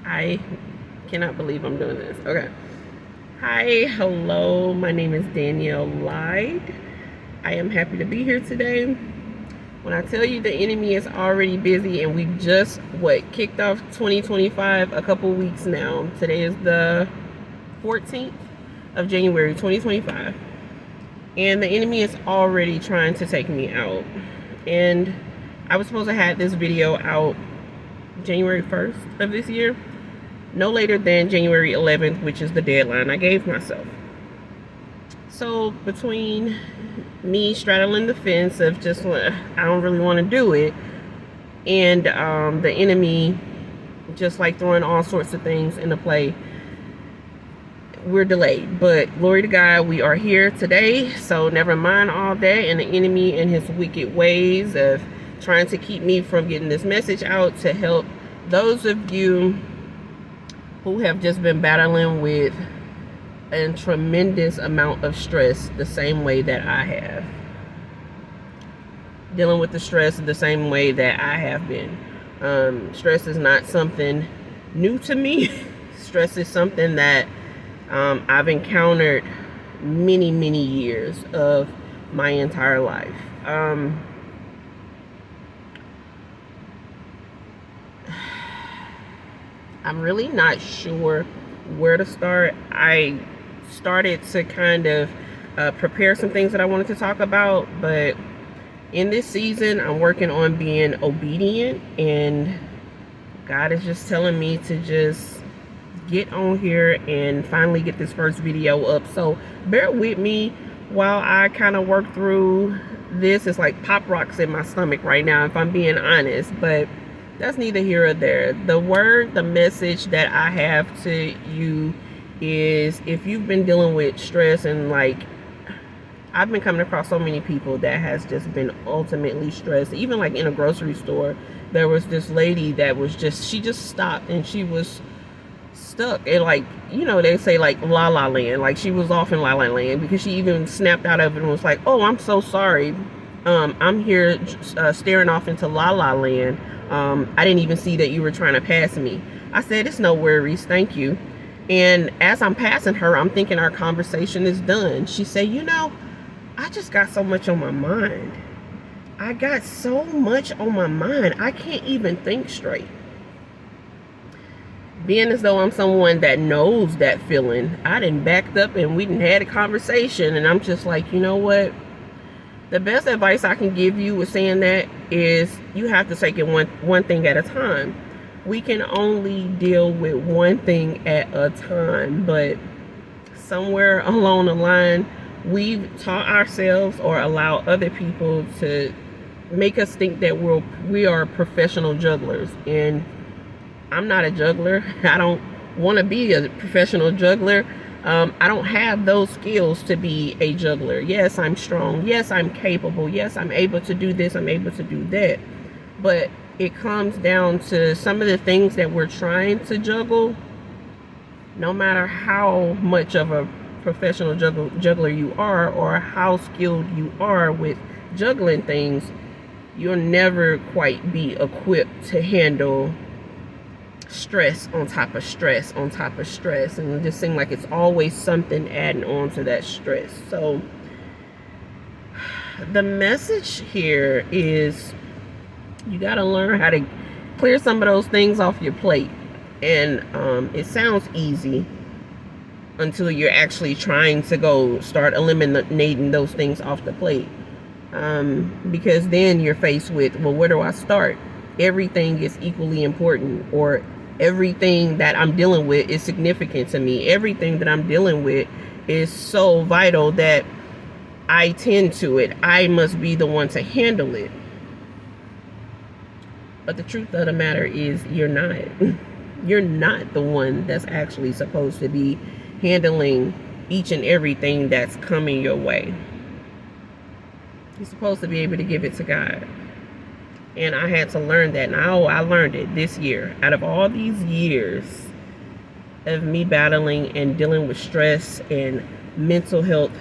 I cannot believe I'm doing this. Okay. Hi, hello. My name is Danielle Lyde. I am happy to be here today. When I tell you the enemy is already busy and we've just, kicked off 2025 a couple weeks now. Today is the 14th of January 2025. And the enemy is already trying to take me out. And I was supposed to have this video out January 1st of this year. No later than January 11th, which is the deadline I gave myself. So between me straddling the fence of just, I don't really want to do it, and the enemy just like throwing all sorts of things into play, we're delayed. But glory to God, we are here today. So never mind all that and the enemy and his wicked ways of trying to keep me from getting this message out to help those of you who have just been battling with a tremendous amount of stress the same way that I have. Dealing with the stress the same way that I have been. Stress is not something new to me. Stress is something that I've encountered many years of my entire life. I'm really not sure where to start. I started to kind of prepare some things that I wanted to talk about, but in this season, I'm working on being obedient, and God is just telling me to just get on here and finally get this first video up. So bear with me while I kind of work through this. It's like pop rocks in my stomach right now, if I'm being honest, but that's neither here or there. The message that I have to you is, if you've been dealing with stress, and like I've been coming across so many people that has just been ultimately stressed. Even like in a grocery store, there was this lady that was she just stopped and she was stuck. And like, they say like la la land, like she was off in la la land, because she even snapped out of it and was like, oh, I'm so sorry. I'm here staring off into la la land. I didn't even see that you were trying to pass me. I said, it's no worries, thank you. And as I'm passing her, I'm thinking our conversation is done. She said, I just got so much on my mind. I got so much on my mind. I can't even think straight. Being as though I'm someone that knows that feeling, I done backed up and we done had a conversation, and I'm just like, you know what? The best advice I can give you with saying that is you have to take it one thing at a time. We can only deal with one thing at a time, but somewhere along the line, we've taught ourselves or allow other people to make us think that we are professional jugglers. And I'm not a juggler. I don't want to be a professional juggler. I don't have those skills to be a juggler. Yes, I'm strong. Yes, I'm capable. Yes, I'm able to do this. I'm able to do that. But it comes down to some of the things that we're trying to juggle. No matter how much of a professional juggler you are, or how skilled you are with juggling things, you'll never quite be equipped to handle stress on top of stress on top of stress, and it just seems like it's always something adding on to that stress. So the message here is, you got to learn how to clear some of those things off your plate. And it sounds easy until you're actually trying to go start eliminating those things off the plate, because then you're faced with, well, where do I start? Everything is equally important, or everything that I'm dealing with is significant to me. Everything that I'm dealing with is so vital that I tend to it. I must be the one to handle it. But the truth of the matter is, you're not. You're not the one that's actually supposed to be handling each and everything that's coming your way. You're supposed to be able to give it to God. And I had to learn that. Now I learned it this year. Out of all these years of me battling and dealing with stress and mental health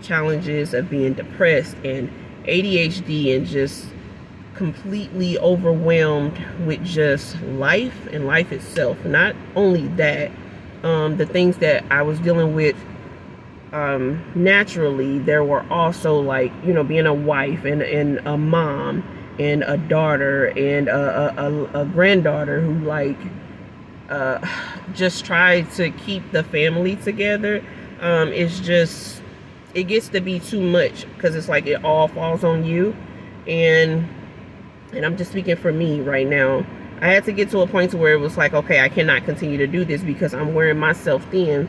challenges of being depressed and ADHD and just completely overwhelmed with just life and life itself. Not only that, the things that I was dealing with naturally, there were also, like, being a wife and a mom and a daughter and a granddaughter who, like, just tried to keep the family together. It's just, it gets to be too much because it's like it all falls on you. And I'm just speaking for me right now. I had to get to a point to where it was like, okay, I cannot continue to do this because I'm wearing myself thin.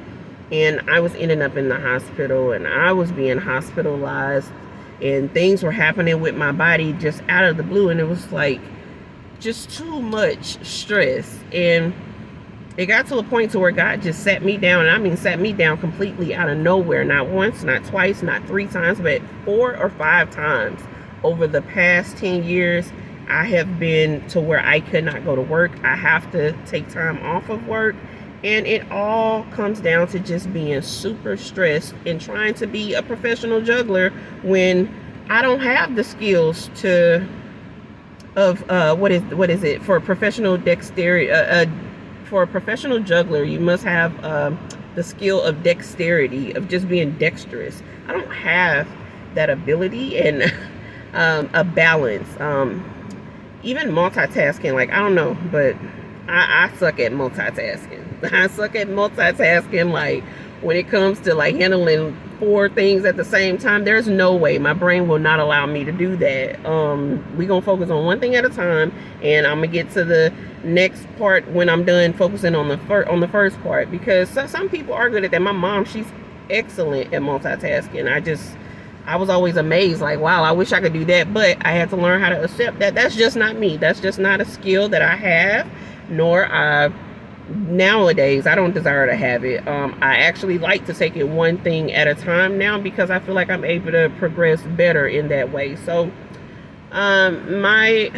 And I was ending up in the hospital, and I was being hospitalized, and things were happening with my body just out of the blue. And it was like just too much stress. And it got to a point to where God just sat me down, and I mean sat me down completely out of nowhere. Not once, not twice, not 3 times, but 4 or 5 times over the past 10 years. I have been to where I could not go to work. I have to take time off of work. And it all comes down to just being super stressed and trying to be a professional juggler when I don't have the skills what is it for professional dexterity. For a professional juggler, you must have the skill of dexterity, of just being dexterous. I don't have that ability, and a balance. Even multitasking, like, I don't know, but I suck at multitasking. I suck at multitasking, like, when it comes to, like, handling 4 things at the same time. There's no way. My brain will not allow me to do that. We're going to focus on one thing at a time, and I'm going to get to the next part when I'm done focusing on the first part, because some people are good at that. My mom, she's excellent at multitasking. I was always amazed, like, wow, I wish I could do that, but I had to learn how to accept that that's just not me. That's just not a skill that I have, nor nowadays I don't desire to have it. I actually like to take it one thing at a time now, because I feel like I'm able to progress better in that way. So my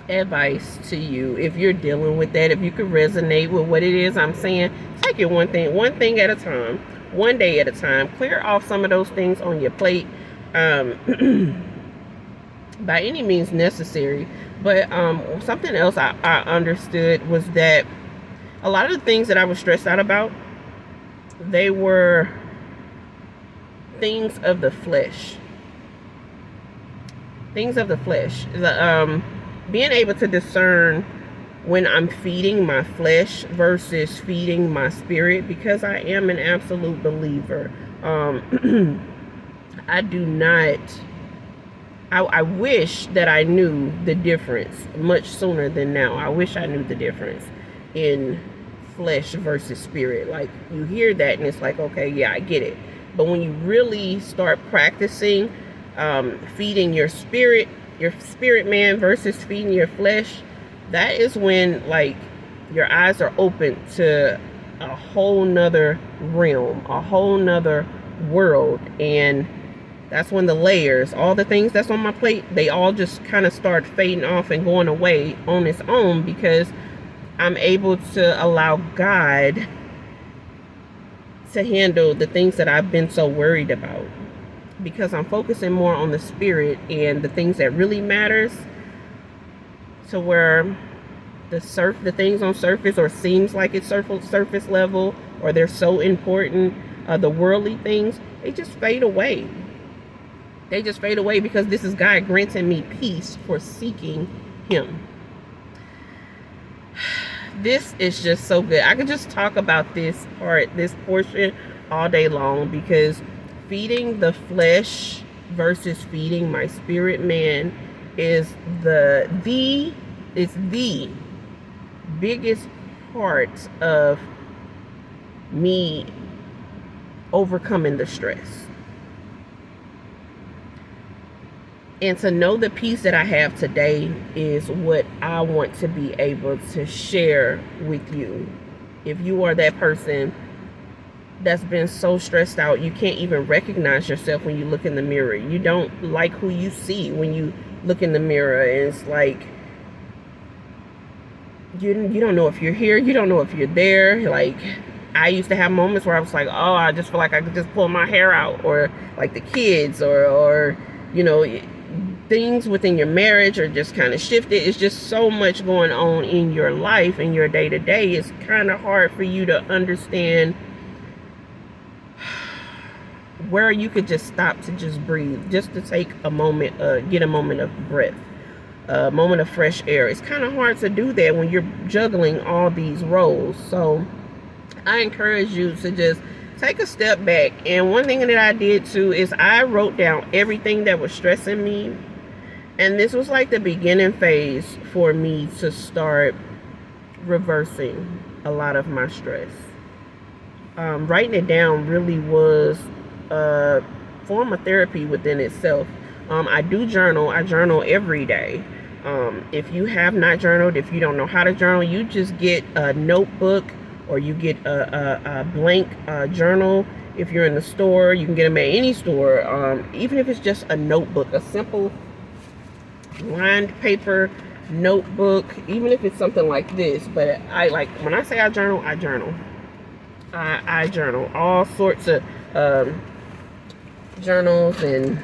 advice to you, if you're dealing with that, if you could resonate with what it is I'm saying, take it one thing at a time, one day at a time. Clear off some of those things on your plate by any means necessary. But something else I understood was that a lot of the things that I was stressed out about, they were things of the flesh. Things of the flesh. Being able to discern when I'm feeding my flesh versus feeding my spirit, because I am an absolute believer. I wish that I knew the difference much sooner than now. I wish I knew the difference in flesh versus spirit. Like, you hear that and it's like, okay, yeah, I get it. But when you really start practicing feeding your spirit man versus feeding your flesh, that is when, like, your eyes are open to a whole nother realm, a whole nother world. And that's when the layers, all the things that's on my plate, they all just kind of start fading off and going away on its own, because I'm able to allow God to handle the things that I've been so worried about, because I'm focusing more on the spirit and the things that really matters, to where the things on surface, or seems like it's surface level, or they're so important, the worldly things, they just fade away. They just fade away, because this is God granting me peace for seeking Him. This is just so good. I could just talk about this portion all day long, because feeding the flesh versus feeding my spirit man is the biggest part of me overcoming the stress. And to know the peace that I have today is what I want to be able to share with you. If you are that person that's been so stressed out, you can't even recognize yourself when you look in the mirror. You don't like who you see when you look in the mirror. And it's like, you don't know if you're here, you don't know if you're there. Like, I used to have moments where I was like, oh, I just feel like I could just pull my hair out, or like the kids, or you know, things within your marriage are just kind of shifted. It's just so much going on in your life, in your day-to-day. It's kind of hard for you to understand where you could just stop to just breathe, just to take a moment, get a moment of breath, a moment of fresh air. It's kind of hard to do that when you're juggling all these roles. So I encourage you to just take a step back. And one thing that I did too is I wrote down everything that was stressing me. And this was like the beginning phase for me to start reversing a lot of my stress. Writing it down really was a form of therapy within itself. I do journal. I journal every day. If you have not journaled, if you don't know how to journal, you just get a notebook, or you get a blank journal. If you're in the store, you can get them at any store. Even if it's just a notebook, a simple lined paper notebook, even if it's something like this. But I like, when I say I journal, I journal. I journal all sorts of journals, and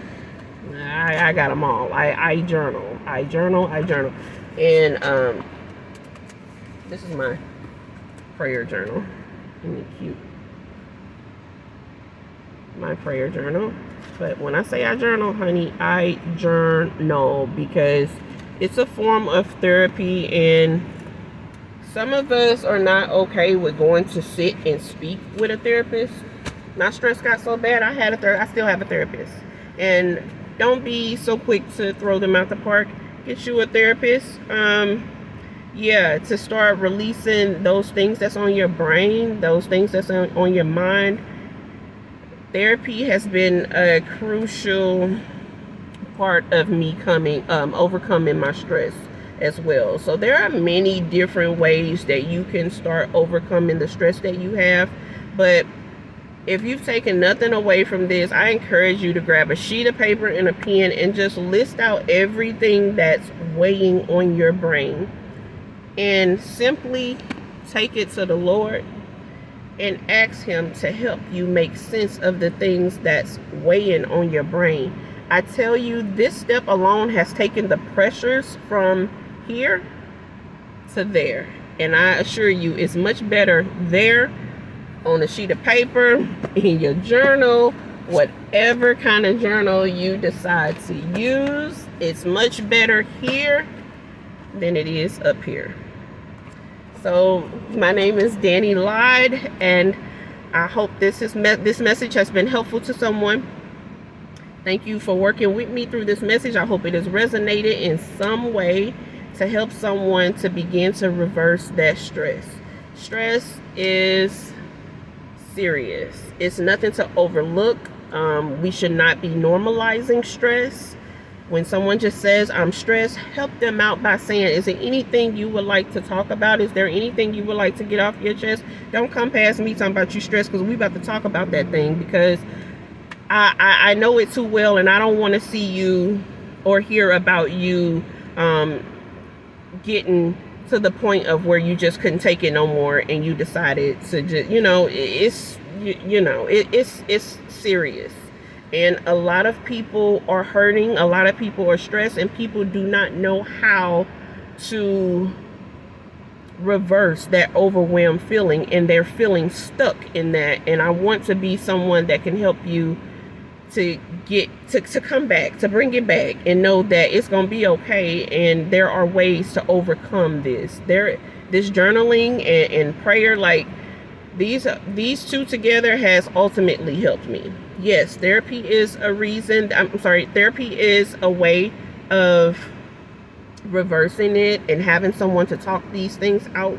I got them all. I journal. And this is my prayer journal. Isn't it cute? My prayer journal. But when I say I journal, honey, I journal, because it's a form of therapy. And some of us are not okay with going to sit and speak with a therapist. My stress got so bad, I still have a therapist. And don't be so quick to throw them out the park. Get you a therapist. Yeah, to start releasing those things that's on your brain, those things that's on your mind. Therapy has been a crucial part of me overcoming my stress as well. So there are many different ways that you can start overcoming the stress that you have. But if you've taken nothing away from this, I encourage you to grab a sheet of paper and a pen and just list out everything that's weighing on your brain, and simply take it to the Lord and ask Him to help you make sense of the things that's weighing on your brain. I tell you, this step alone has taken the pressures from here to there. And I assure you, it's much better there on a sheet of paper, in your journal, whatever kind of journal you decide to use. It's much better here than it is up here. So my name is Danny Lyde, and I hope this message has been helpful to someone. Thank you for working with me through this message. I hope it has resonated in some way to help someone to begin to reverse that stress. Stress is serious. It's nothing to overlook. We should not be normalizing stress. When someone just says, I'm stressed, help them out by saying, is there anything you would like to talk about? Is there anything you would like to get off your chest? Don't come past me talking about you stressed, because we about to talk about that thing, because I know it too well, and I don't want to see you or hear about you getting to the point of where you just couldn't take it no more, and you decided to just, it's serious. And a lot of people are hurting, a lot of people are stressed, and people do not know how to reverse that overwhelmed feeling, and they're feeling stuck in that. And I want to be someone that can help you to get to come back, to bring it back, and know that it's going to be okay, and there are ways to overcome this. This journaling and prayer, like these two together, has ultimately helped me. Yes, therapy is therapy is a way of reversing it, and having someone to talk these things out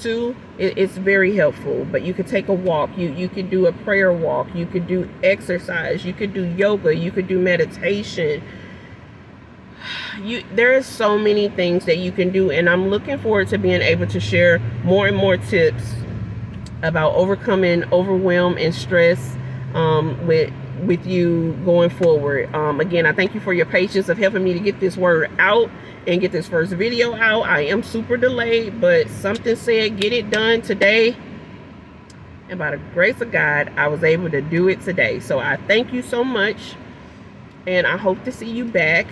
to, it's very helpful. But you could take a walk, you could do a prayer walk, you could do exercise, you could do yoga, you could do meditation. There is so many things that you can do, and I'm looking forward to being able to share more and more tips about overcoming overwhelm and stress with you going forward. Again, I thank you for your patience of helping me to get this word out and get this first video out. I am super delayed, but something said get it done today. And by the grace of God, I was able to do it today. So I thank you so much. And I hope to see you back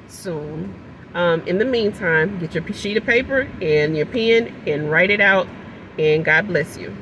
soon. In the meantime, get your sheet of paper and your pen and write it out. And God bless you.